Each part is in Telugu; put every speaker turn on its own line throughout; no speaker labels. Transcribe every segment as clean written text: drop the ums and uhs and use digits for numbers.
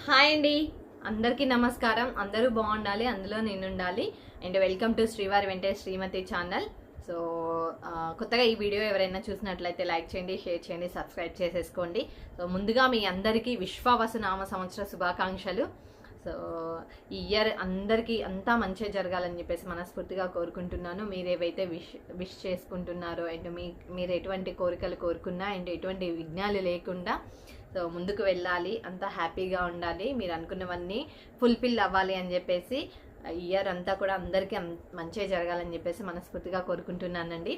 హాయ్ అండి, అందరికీ నమస్కారం. అందరూ బాగుండాలి, అందులో నేను ఉండాలి. అండ్ వెల్కమ్ టు శ్రీవారి వెంటే శ్రీమతి ఛానల్. సో కొత్తగా ఈ వీడియో ఎవరైనా చూసినట్లయితే లైక్ చేయండి, షేర్ చేయండి, సబ్స్క్రైబ్ చేసేసుకోండి. సో ముందుగా మీ అందరికీ విశ్వావసునామ సంవత్సర శుభాకాంక్షలు. సో ఈ ఇయర్ అందరికీ అంతా మంచిగా జరగాలని చెప్పేసి మనస్ఫూర్తిగా కోరుకుంటున్నాను. మీరు ఏవైతే విష్ చేసుకుంటున్నారో అండ్ మీరు ఎటువంటి కోరికలు కోరుకున్నా అండ్ ఎటువంటి విఘ్నాలు లేకుండా సో ముందుకు వెళ్ళాలి, అంతా హ్యాపీగా ఉండాలి, మీరు అనుకున్నవన్నీ ఫుల్ఫిల్ అవ్వాలి అని చెప్పేసి ఇయర్ అంతా కూడా అందరికీ మంచిగా జరగాలని చెప్పేసి మనస్ఫూర్తిగా కోరుకుంటున్నానండి.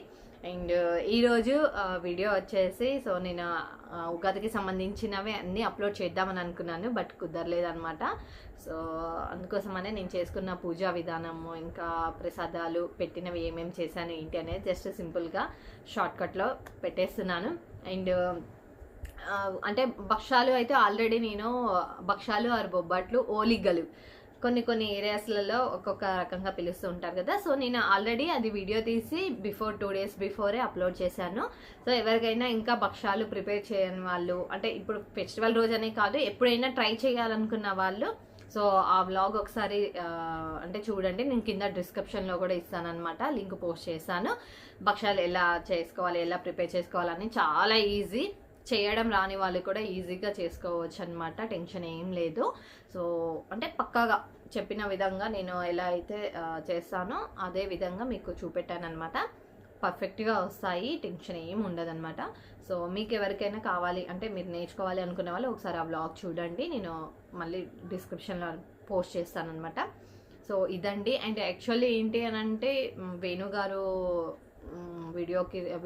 అండ్ ఈరోజు వీడియో వచ్చేసి సో నేను ఉగాదికి సంబంధించినవి అన్నీ అప్లోడ్ చేద్దామని అనుకున్నాను, బట్ కుదరలేదన్నమాట. సో అందుకోసమనే నేను చేసుకున్న పూజా విధానము ఇంకా ప్రసాదాలు పెట్టినవి ఏమేమి చేశాను ఏంటి అనేది జస్ట్ సింపుల్గా షార్ట్కట్లో పెట్టేస్తున్నాను. అండ్ అంటే భక్షాలు అయితే ఆల్రెడీ నేను భక్షాలు ఆరు బొబ్బట్లు ఓలిగలు కొన్ని ఏరియాస్లలో ఒక్కొక్క రకంగా పిలుస్తూ ఉంటారు కదా. సో నేను ఆల్రెడీ అది వీడియో తీసి 2 days బిఫోరే అప్లోడ్ చేశాను. సో ఎవరికైనా ఇంకా భక్షాలు ప్రిపేర్ చేయని వాళ్ళు, అంటే ఇప్పుడు ఫెస్టివల్ రోజనే కాదు ఎప్పుడైనా ట్రై చేయాలనుకున్న వాళ్ళు సో ఆ వ్లాగ్ ఒకసారి అంటే చూడండి, నేను కింద డిస్క్రిప్షన్లో కూడా ఇస్తాను అనమాట, లింక్ పోస్ట్ చేశాను. భక్షాలు ఎలా చేసుకోవాలి, ఎలా ప్రిపేర్ చేసుకోవాలని చాలా ఈజీ, చేయడం రాని వాళ్ళు కూడా ఈజీగా చేసుకోవచ్చు అనమాట, టెన్షన్ ఏం లేదు. సో అంటే పక్కాగా చెప్పిన విధంగా నేను ఎలా అయితే చేస్తానో అదే విధంగా మీకు చూపెట్టాను అనమాట. పర్ఫెక్ట్గా వస్తాయి, టెన్షన్ ఏం ఉండదన్నమాట. సో మీకు ఎవరికైనా కావాలి అంటే మీరు నేర్చుకోవాలి అనుకునే వాళ్ళు ఒకసారి ఆ వ్లాగ్ చూడండి, నేను మళ్ళీ డిస్క్రిప్షన్లో పోస్ట్ చేస్తాను అనమాట. సో ఇదండి. అండ్ యాక్చువల్లీ ఏంటి అని అంటే వేణుగారు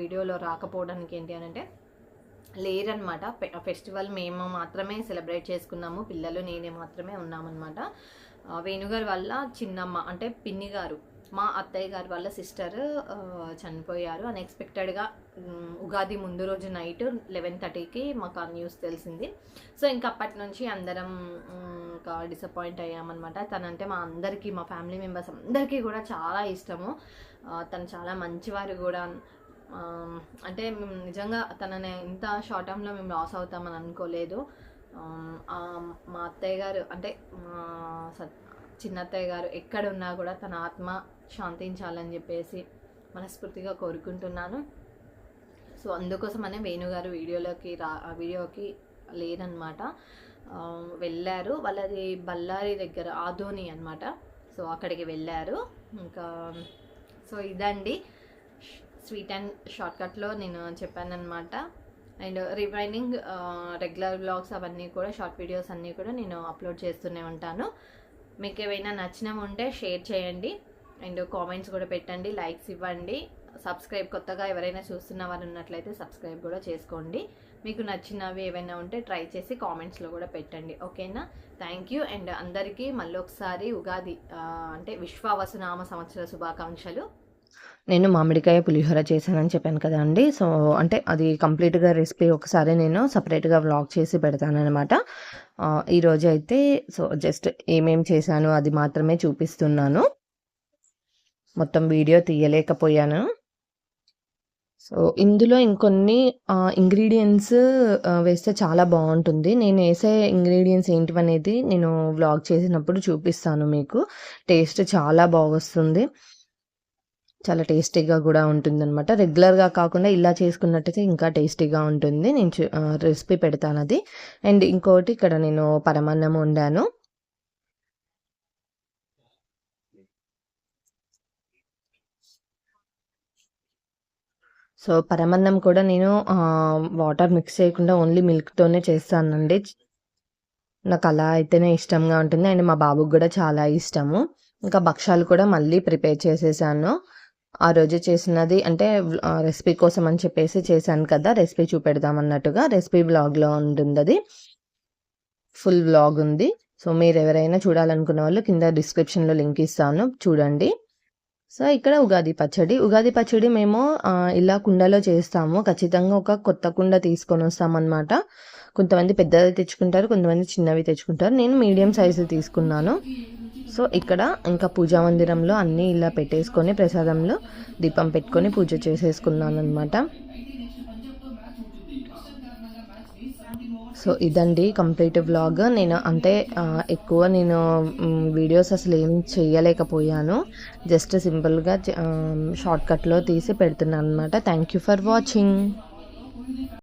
వీడియోలో రాకపోవడానికి ఏంటి అని అంటే లేరనమాట. ఫెస్టివల్ మేము మాత్రమే సెలబ్రేట్ చేసుకున్నాము, పిల్లలు నేనే మాత్రమే ఉన్నామన్నమాట. వేణుగారి వల్ల చిన్నమ్మ అంటే పిన్ని గారు, మా అత్తయ్య గారి వాళ్ళ సిస్టర్ చనిపోయారు అన్ఎక్స్పెక్టెడ్గా. ఉగాది ముందు రోజు నైట్ 11:30కి మాకు ఆ న్యూస్ తెలిసింది. సో ఇంకా అప్పటి నుంచి అందరం ఇంకా డిసప్పాయింట్ అయ్యామన్నమాట. తనంటే మా అందరికీ, మా ఫ్యామిలీ మెంబర్స్ అందరికీ కూడా చాలా ఇష్టము. తను చాలా మంచివారు కూడా. అంటే మేము నిజంగా తనని ఇంత షార్ట్ టర్మ్లో మేము లాస్ అవుతామని అనుకోలేదు. మా అత్తయ్య గారు అంటే మా చిన్నత్తయ్య గారు ఎక్కడున్నా కూడా తన ఆత్మ శాంతించాలని చెప్పేసి మనస్ఫూర్తిగా కోరుకుంటున్నాను. సో అందుకోసమనే వేణుగారు వీడియోకి లేరనమాట, వెళ్ళారు. వాళ్ళది బళ్ళారి దగ్గర ఆదోని అనమాట. సో అక్కడికి వెళ్ళారు. ఇంకా సో ఇదండి స్వీట్ అండ్ షార్ట్కట్లో నేను చెప్పానమాట. అండ్ రిమైనింగ్ రెగ్యులర్ బ్లాగ్స్ అవన్నీ కూడా, షార్ట్ వీడియోస్ అన్నీ కూడా నేను అప్లోడ్ చేస్తూనే ఉంటాను. మీకు ఏవైనా నచ్చినవి ఉంటే షేర్ చేయండి అండ్ కామెంట్స్ కూడా పెట్టండి, లైక్స్ ఇవ్వండి. సబ్స్క్రైబ్ కొత్తగా ఎవరైనా చూస్తున్న వారు ఉన్నట్లయితే సబ్స్క్రైబ్ కూడా చేసుకోండి. మీకు నచ్చినవి ఏవైనా ఉంటే ట్రై చేసి కామెంట్స్లో కూడా పెట్టండి, ఓకేనా? Thank you. అండ్ అందరికీ మళ్ళీ ఒకసారి ఉగాది అంటే విశ్వావసునామ సంవత్సర శుభాకాంక్షలు.
నేను మామిడికాయ పులిహోర చేశానని చెప్పాను కదా అండి. సో అంటే అది కంప్లీట్గా రెసిపీ ఒకసారి నేను సపరేట్గా వ్లాగ్ చేసి పెడతానమాట. ఈరోజు అయితే సో జస్ట్ ఏమేం చేశాను అది మాత్రమే చూపిస్తున్నాను, మొత్తం వీడియో తీయలేకపోయాను. సో ఇందులో ఇంకొన్ని ఇంగ్రీడియంట్స్ వేస్తే చాలా బాగుంటుంది. నేను వేసే ఇంగ్రీడియంట్స్ ఏంటివనేది నేను వ్లాగ్ చేసినప్పుడు చూపిస్తాను మీకు. టేస్ట్ చాలా బాగొస్తుంది, చాలా టేస్టీగా కూడా ఉంటుందన్నమాట. రెగ్యులర్గా కాకుండా ఇలా చేసుకున్నట్టయితే ఇంకా టేస్టీగా ఉంటుంది. నేను రెసిపీ పెడతాను అది. అండ్ ఇంకోటి ఇక్కడ నేను పరమాన్నం వండాను. సో పరమాన్నం కూడా నేను వాటర్ మిక్స్ చేయకుండా ఓన్లీ మిల్క్తోనే చేస్తానండి. నాకు అలా అయితేనే ఇష్టంగా ఉంటుంది అండ్ మా బాబుకి కూడా చాలా ఇష్టము. ఇంకా భక్షాలు కూడా మళ్ళీ ప్రిపేర్ చేసేసాను. ఆ రోజు చేసినది అంటే రెసిపీ కోసం అని చెప్పేసి చేశాను కదా, రెసిపీ చూపెడదాం అన్నట్టుగా రెసిపీ బ్లాగ్లో ఉంటుంది, అది ఫుల్ బ్లాగ్ ఉంది. సో మీరు ఎవరైనా చూడాలనుకున్న వాళ్ళు కింద డిస్క్రిప్షన్లో లింక్ ఇస్తాను, చూడండి. సో ఇక్కడ ఉగాది పచ్చడి మేము ఇలా కుండలో చేస్తాము. ఖచ్చితంగా ఒక కొత్త కుండ తీసుకొని వస్తామన్నమాట. కొంతమంది పెద్దది తెచ్చుకుంటారు, కొంతమంది చిన్నవి తెచ్చుకుంటారు. నేను మీడియం సైజు తీసుకున్నాను. సో ఇక్కడ ఇంకా పూజా మందిరంలో అన్నీ ఇలా పెట్టేసుకొని ప్రసాదంలో దీపం పెట్టుకొని పూజ చేసేసుకున్నాను అనమాట. సో సో ఇదండి కంప్లీట్ వ్లాగ్. నేను అంటే ఎక్కువ నేను వీడియోస్ అసలు ఏం చేయలేకపోయాను. జస్ట్ సింపుల్గా షార్ట్ కట్లో తీసి పెడుతున్నాను అనమాట. Thank you for watching.